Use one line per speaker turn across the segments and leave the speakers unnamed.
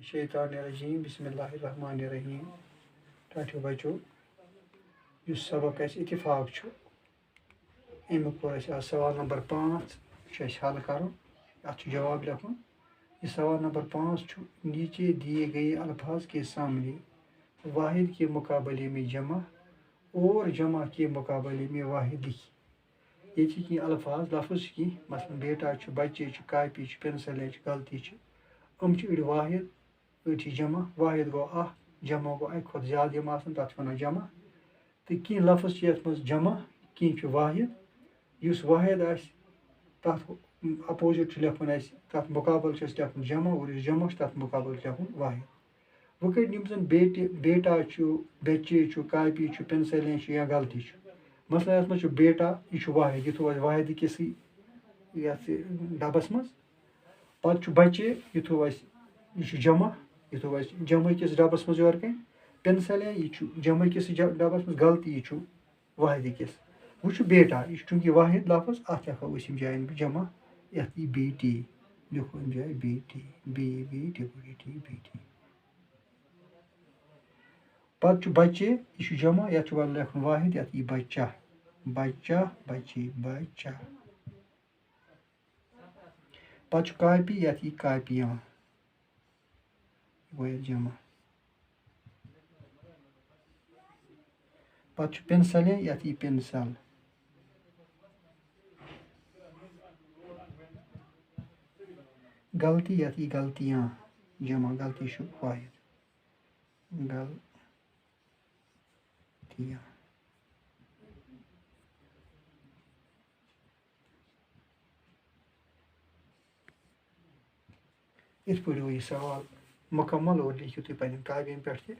शैतानिर्रजीम बिस्मिल्लाहिर्रहमानिर्रहीम टाठियो बचो यह सबक इतिफाक अमुक कोर आज सवाल नंबर 5 हल कर जवाब लिखुन। यह सवाल नंबर 5 नीचे दिए गए अल्फाज के सामने वाहिद के मुकाबले में जमा और जमा के मुकाबले में वाहिद लिखी। ये की अल्फाज लफ्ज की मसलन बेटा बच्चे कापी पेंसिल गलती हम अड़ वाहिद अड़ी जमा वाहिद गो जमा गो अक खुद ज्यादा तथ वन जमा तो कह लफ्ज ये जमा कह वाहिद उस वाहिद तथ अपोजिट लिखुन तथ मुकाबल लिखुन जमा और जमा तथ मुकाबल लिखुन वाहिद। वो कम जन बेटा बच्चे कापी पेंसिल या गलती मसलन ये बेटा यह वाहिद यह थो वाहिद किस डबस मज पे बच्चे यह थो यह जमा यह थो जमा किस डबस मज योर कन पेंसिल यह जमा किस डबस मज गलती यह वाहिद किस वो बेटा यह चूंकि वाहिद लफ्ज अत लिखो जान जमा यथ बेटी लिखो जाए बेटी बेटी पे बच्चे यह जमा यथ लिखुन वाहिद यथ बच्चा बच्चा बच्ची बच्चा पे कापी यथ कापियां वो जमा पे पेंसिल यथ पेंसिल गलती यथ गलतियां जमा गलती वाहिद गलतियां इत पे यह सवाल मुकम्मल और लिखियो तुम पे कापियन पे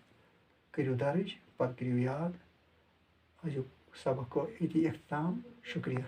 करो दर्ज पे करो याद अजुक सबक को इति इख्तिताम शुक्रिया।